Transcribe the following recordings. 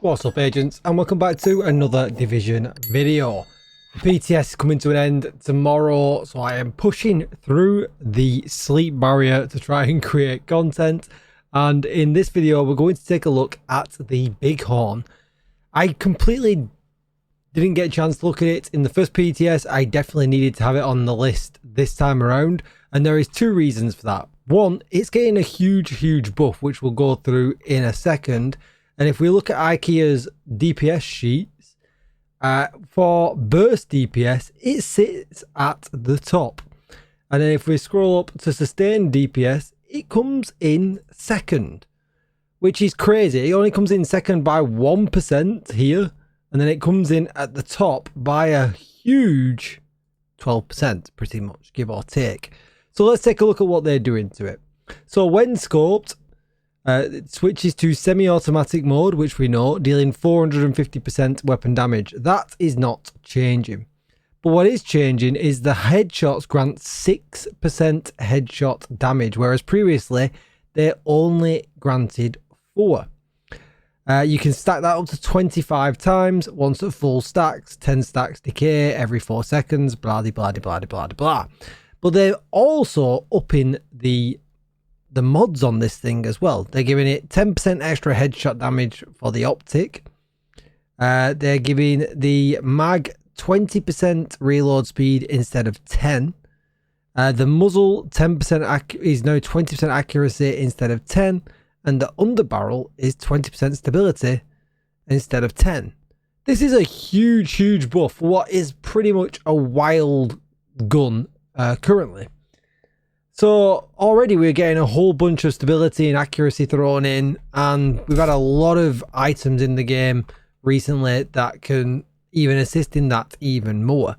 What's up, agents, and welcome back to another Division video. The PTS is coming to an end tomorrow, so I am pushing through the sleep barrier to try and create content. And in this video, we're going to take a look at the Bighorn. I completely didn't get a chance to look at it in the first PTS. I definitely needed to have it on the list this time around, and there is two reasons for that. One, it's getting a huge buff, which we'll go through in a second. And if we look at IKEA's DPS sheets, for burst DPS, it sits at the top. And then if we scroll up to sustain DPS, it comes in second, which is crazy. It only comes in second by 1% here. And then it comes in at the top by a huge 12%, pretty much, give or take. So let's take a look at what they're doing to it. So when scoped, it switches to semi-automatic mode, which we know, dealing 450% weapon damage. That is not changing. But what is changing is the headshots grant 6% headshot damage, whereas previously they only granted 4. You can stack that up to 25 times. Once at full stacks, 10 stacks decay every 4 seconds, blah, blah, blah, blah, blah. But they're also upping the mods on this thing as well. They're giving it 10% extra headshot damage for the optic. They're giving the mag 20% reload speed instead of 10. The muzzle 10% is now 20% accuracy instead of 10. And the underbarrel is 20% stability instead of 10. This is a huge buff for what is pretty much a wild gun currently. So already we're getting a whole bunch of stability and accuracy thrown in, and we've had a lot of items in the game recently that can even assist in that even more.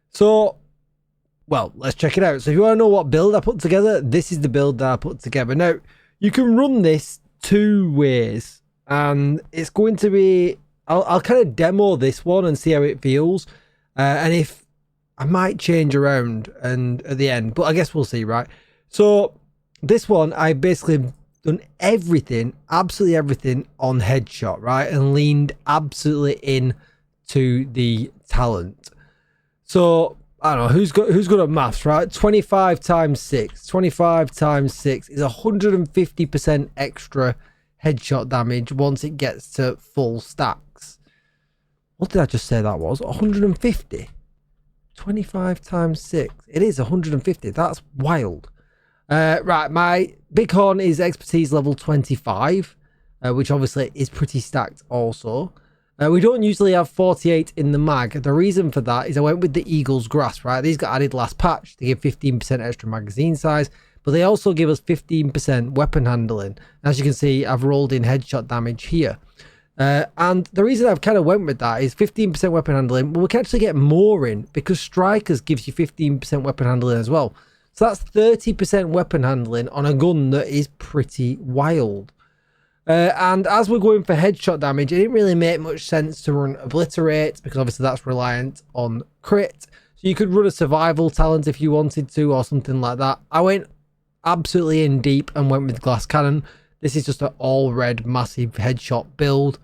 So, well, let's check it out. So if you want to know what build I put together, this is the build that I put together. Now, you can run this two ways, and it's going to be, I'll kind of demo this one and see how it feels, and if I might change around and at the end, but I guess we'll see, right? So this one, I basically done everything, absolutely everything on headshot, right? And leaned absolutely in to the talent. So I don't know who's good at maths, right? 25 times 6. 25 times 6 is 150% extra headshot damage once it gets to full stacks. What did I just say that was? 150. 25 times 6. It is 150. That's wild. Right, my Bighorn is expertise level 25, which obviously is pretty stacked also. We don't usually have 48 in the mag. The reason for that is I went with the Eagle's Grasp, right? These got added last patch to give 15% extra magazine size, but they also give us 15% weapon handling. As you can see, I've rolled in headshot damage here. And the reason I've kind of went with that is 15% weapon handling, but we can actually get more in because Strikers gives you 15% weapon handling as well. So that's 30% weapon handling on a gun that is pretty wild. And as we're going for headshot damage, it didn't really make much sense to run Obliterate because obviously that's reliant on crit. So you could run a survival talent if you wanted to or something like that. I went absolutely in deep and went with Glass Cannon. This is just an all red massive headshot build.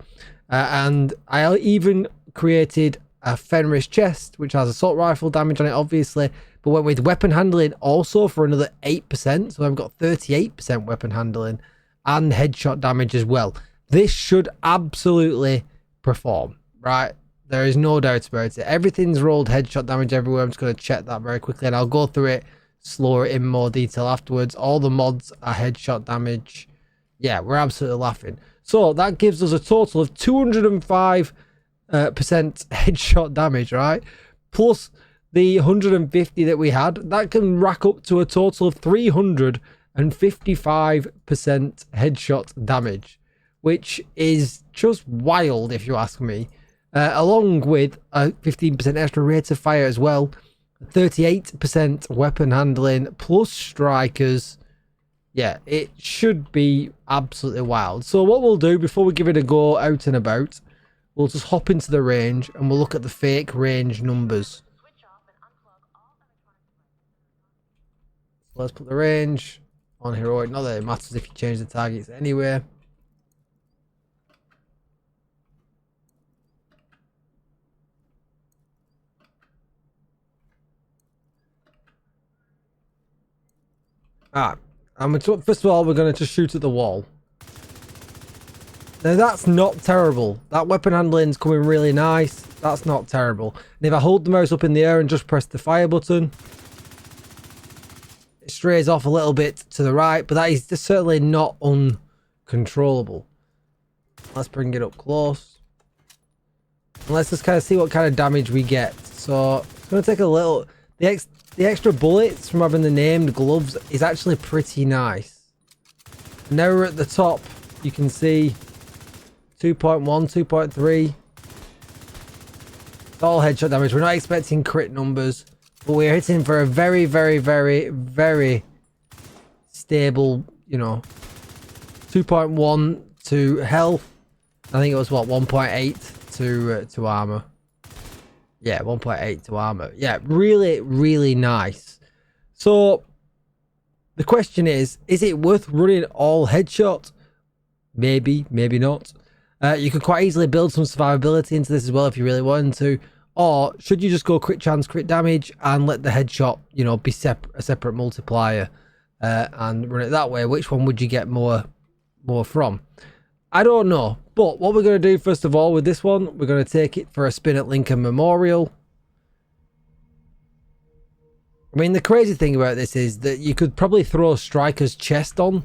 And I even created a Fenris chest, which has assault rifle damage on it, obviously, but went with weapon handling also for another 8%. So I've got 38% weapon handling and headshot damage as well. This should absolutely perform, right? There is no doubt about it. Everything's rolled headshot damage everywhere. I'm just going to check that very quickly and I'll go through it slower in more detail afterwards. All the mods are headshot damage. Yeah, we're absolutely laughing. So that gives us a total of 205% headshot damage, right? Plus the 150 that we had. That can rack up to a total of 355% headshot damage, which is just wild if you ask me. Along with a 15% extra rate of fire as well. 38% weapon handling plus Strikers. Yeah, it should be absolutely wild. So what we'll do before we give it a go out and about, we'll just hop into the range and we'll look at the fake range numbers. Let's put the range on heroic. Not that it matters if you change the targets anywhere. Alright. First of all, we're going to just shoot at the wall. Now that's not terrible. That weapon handling's coming really nice. That's not terrible. And if I hold the mouse up in the air and just press the fire button, it strays off a little bit to the right, but that is certainly not uncontrollable. Let's bring it up close. And let's just kind of see what kind of damage we get. So it's going to take a little... The extra bullets from having the named gloves is actually pretty nice. Now we're at the top. You can see 2.1, 2.3. It's all headshot damage. We're not expecting crit numbers, but we're hitting for a very, very, very, very stable, you know, 2.1 to health. I think it was what, 1.8 to armor. Yeah, 1.8 to armor. Yeah, really, really nice. So the question is it worth running all headshot? Maybe, maybe not. You could quite easily build some survivability into this as well if you really wanted to. Or should you just go crit chance, crit damage and let the headshot, you know, be a separate multiplier and run it that way? Which one would you get more from? I don't know. But what we're going to do first of all with this one, we're going to take it for a spin at Lincoln Memorial. I mean, the crazy thing about this is that you could probably throw Striker's chest on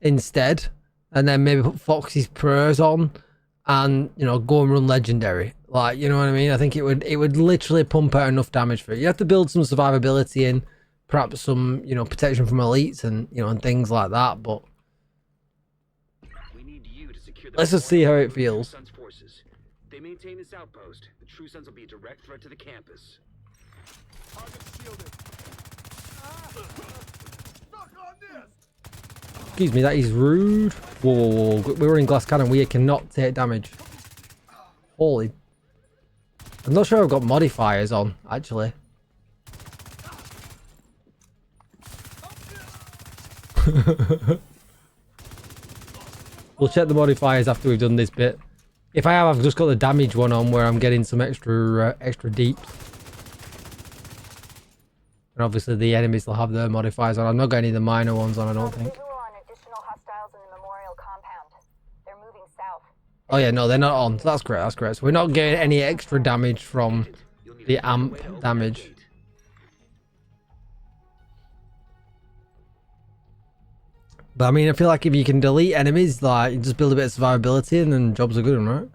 instead, and then maybe put Foxy's prayers on, and you know, go and run legendary. Like, you know what I mean? I think it would literally pump out enough damage for it. You have to build some survivability in, perhaps some, you know, protection from elites and, you know, and things like that. But let's just see how it feels. They maintain this outpost. The True Sons will be a direct threat to the campus. Excuse me, that is rude. Whoa, whoa, whoa. We're running glass cannon. We cannot take damage. Holy. I'm not sure I've got modifiers on, actually. We'll check the modifiers after we've done this bit. If I have, I've just got the damage one on where I'm getting some extra deeps. And obviously the enemies will have their modifiers on. I'm not getting any of the minor ones on, I don't think. Oh yeah, no, they're not on. So that's great, that's great. So we're not getting any extra damage from the amp damage. But I mean, I feel like if you can delete enemies, like, you just build a bit of survivability and then jobs are good, right?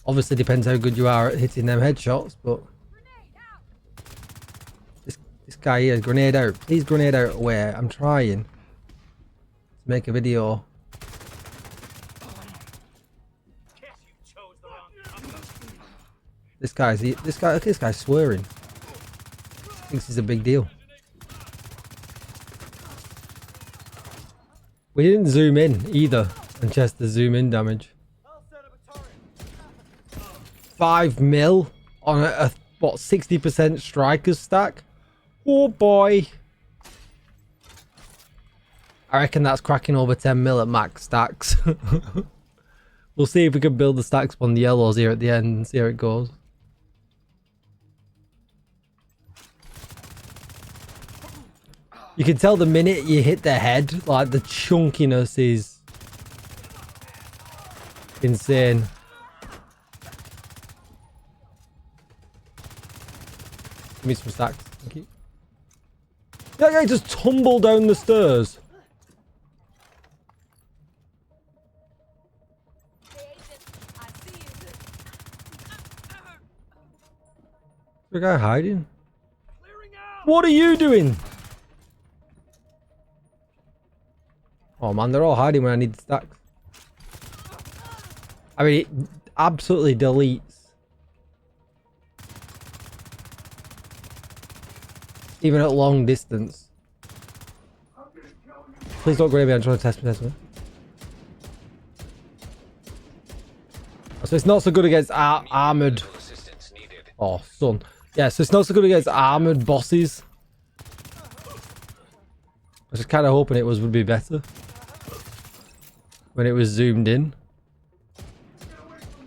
Obviously depends how good you are at hitting them headshots, but this guy here, grenade out. Please grenade out where? I'm trying to make a video. This guy's swearing. Thinks it's a big deal. We didn't zoom in either and test the zoom in damage. 5 mil on a what, 60% strikers stack? Oh boy. I reckon that's cracking over 10 mil at max stacks. We'll see if we can build the stacks on the yellows here at the end and see how it goes. You can tell the minute you hit the head, like, the chunkiness is insane. Give me some stacks. Thank you. That guy just tumbled down the stairs. Is the guy hiding? What are you doing? Oh man, they're all hiding when I need the stacks. I mean, it absolutely deletes. Even at long distance. Please don't grab me, I'm trying to test me. So it's not so good against armored. Oh, son. Yeah, so it's not so good against armored bosses. I was just kind of hoping it would be better when it was zoomed in.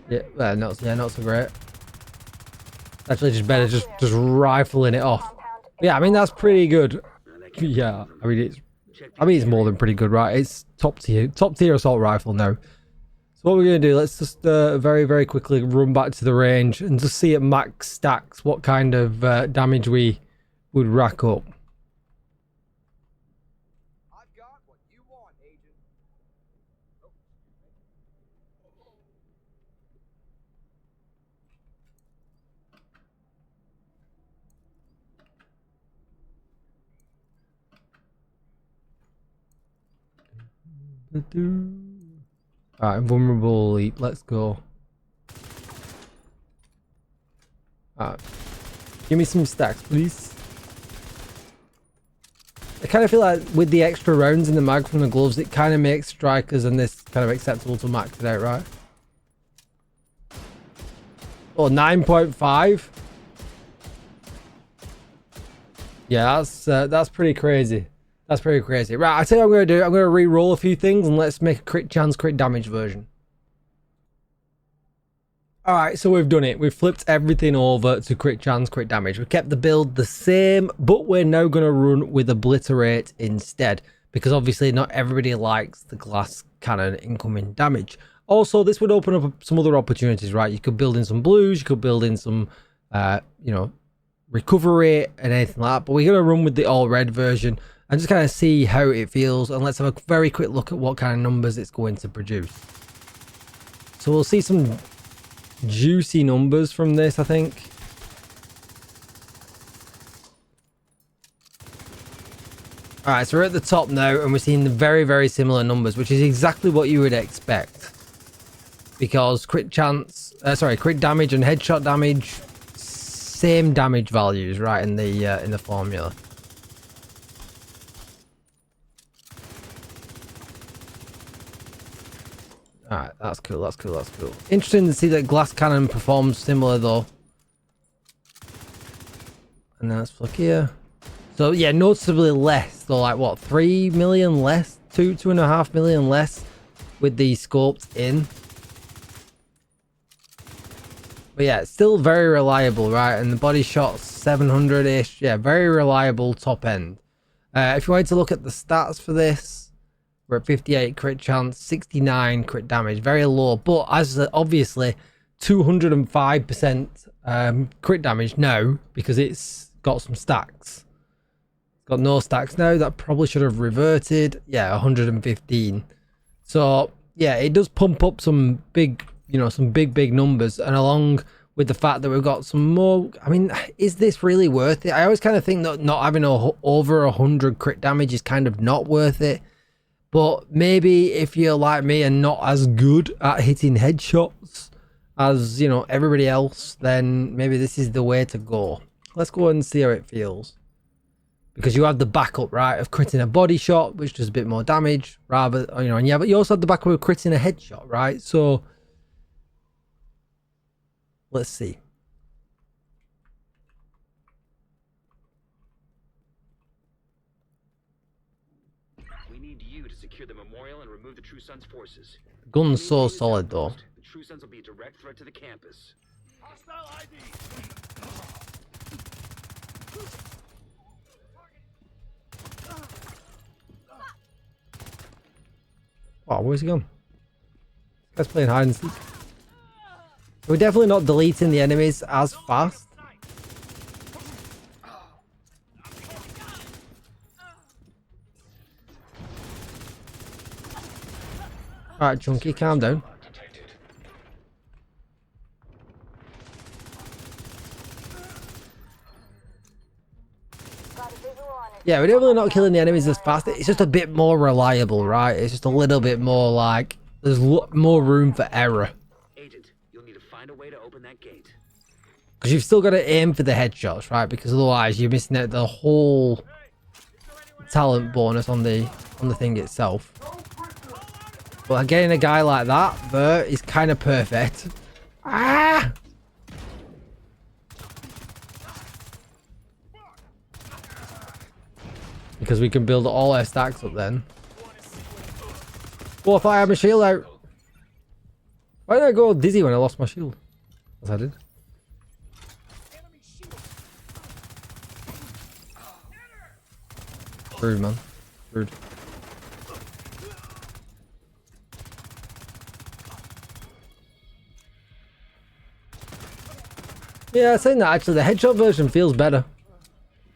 Yeah, well, not so great. Actually, just better just rifling it off. But yeah, I mean that's pretty good. Yeah, I mean it's more than pretty good, right? It's top tier assault rifle now. So what we're gonna do? Let's just very quickly run back to the range and just see at max stacks what kind of damage we would rack up. I've got what you want, Agent. Alright, vulnerable elite, let's go. Alright. Give me some stacks, please. I kind of feel like with the extra rounds in the mag from the gloves, it kind of makes strikers and this kind of acceptable to max it out, right? Oh, 9.5. Yeah, that's pretty crazy. That's pretty crazy. Right, I tell you what I'm going to do. I'm going to re-roll a few things and let's make a crit chance, crit damage version. Alright, so we've done it. We've flipped everything over to crit chance, crit damage. We've kept the build the same, but we're now going to run with obliterate instead. Because obviously not everybody likes the glass cannon incoming damage. Also, this would open up some other opportunities, right? You could build in some blues, you could build in some, you know, recovery and anything like that. But we're going to run with the all red version and just kind of see how it feels. And let's have a very quick look at what kind of numbers it's going to produce. So we'll see some juicy numbers from this, I think. Alright, so we're at the top now and we're seeing the very similar numbers, which is exactly what you would expect. Because crit damage and headshot damage, same damage values, right, in the formula. Alright, that's cool, that's cool, that's cool. Interesting to see that glass cannon performs similar though. And then let's look here. So yeah, noticeably less. So like what, 3 million less? 2.5 million less with the scoped in. But yeah, it's still very reliable, right? And the body shot's 700-ish. Yeah, very reliable top end. If you wanted to look at the stats for this, we're at 58 crit chance, 69 crit damage, very low. But as obviously 205% crit damage now because it's got some stacks. Got no stacks now. That probably should have reverted. Yeah, 115. So yeah, it does pump up some big, you know, some big numbers. And along with the fact that we've got some more, I mean, is this really worth it? I always kind of think that not having over 100 crit damage is kind of not worth it. But maybe if you're like me and not as good at hitting headshots as, you know, everybody else, then maybe this is the way to go. Let's go and see how it feels. Because you have the backup, right, of critting a body shot, which does a bit more damage, rather, you know, and yeah, but you also have the backup of critting a headshot, right? So let's see. We need you to secure the memorial and remove the True Sons forces. Gun's so solid though. The True Sons will be a direct threat to the campus. Hostile ID. Oh, where's he gone? This guy's playing hide and seek. We're definitely not deleting the enemies as fast. Alright, Chunky, calm down. Yeah, we're definitely not killing the enemies as fast. It's just a bit more reliable, right? It's just a little bit more like there's more room for error. Agent, you'll need to find a way to open that gate. Because you've still got to aim for the headshots, right? Because otherwise you're missing out the whole talent bonus on the thing itself. But getting a guy like that there is kind of perfect. Ah! Because we can build all our stacks up then. Well, if I had my shield out. Why did I go dizzy when I lost my shield? As I did. Rude, man. Rude. Yeah, saying that actually, the headshot version feels better.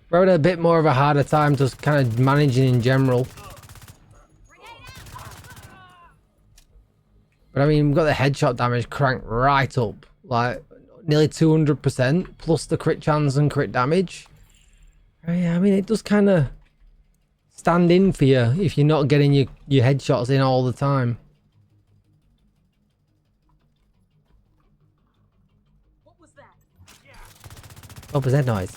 We're having a bit more of a harder time just kind of managing in general. But I mean, we've got the headshot damage cranked right up. Like, nearly 200% plus the crit chance and crit damage. Yeah, I mean, it does kind of stand in for you if you're not getting your headshots in all the time. What was that? What was that noise?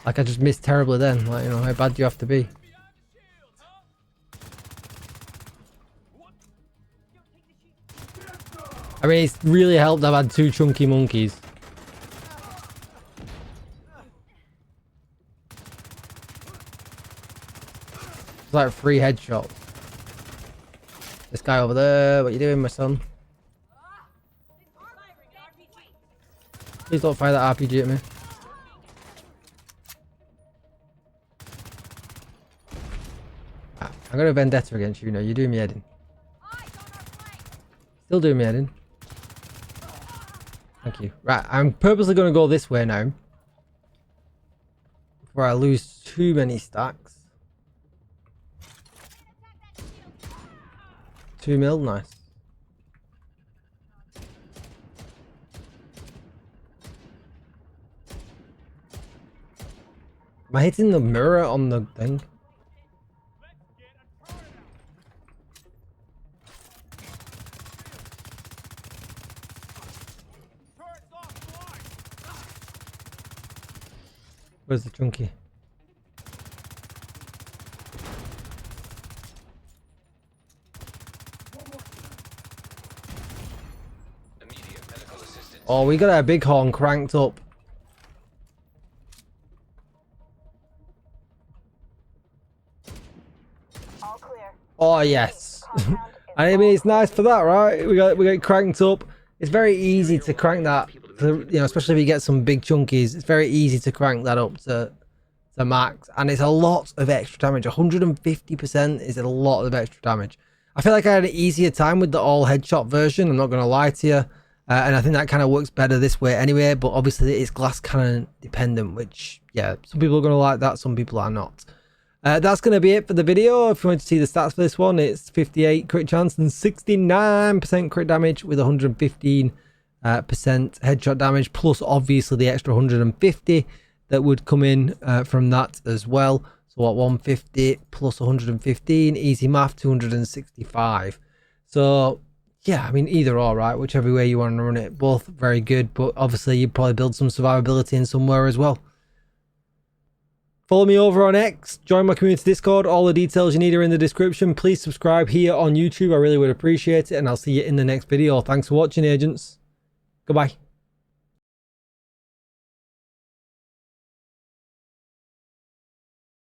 Like I just missed terribly then. Like, you know, how bad do you have to be? I mean, it's really helped I've had 2 chunky monkeys. It's like 3 headshots. This guy over there, what you doing, my son? Please don't fire that RPG at me. I'm gonna vendetta against you, you know, you're doing me head in. Still doing me head in. Thank you. Right, I'm purposely gonna go this way now. Before I lose too many stacks. 2 mil, nice. Am I hitting the mirror on the thing? Where's the chunky? Oh, we got our Bighorn cranked up. All clear. Oh yes. I mean, it's nice for that, right? We got cranked up. It's very easy to crank that. You know, especially if you get some big chunkies, it's very easy to crank that up to max, and it's a lot of extra damage. 150% is a lot of extra damage. I feel like I had an easier time with the all headshot version, I'm not gonna lie to you, and I think that kind of works better this way anyway. But obviously it's glass cannon dependent, which, yeah, some people are gonna like that, some people are not. That's going to be it for the video. If you want to see the stats for this one, it's 58 crit chance and 69% crit damage with 115% headshot damage, plus obviously the extra 150 that would come in from that as well. So what, 150 plus 115, easy math, 265. So yeah, I mean, either or, right? Whichever way you want to run it, both very good, but obviously you'd probably build some survivability in somewhere as well. Follow me over on X, join my community Discord, all the details you need are in the description. Please subscribe here on YouTube, I really would appreciate it, and I'll see you in the next video. Thanks for watching, agents. Goodbye.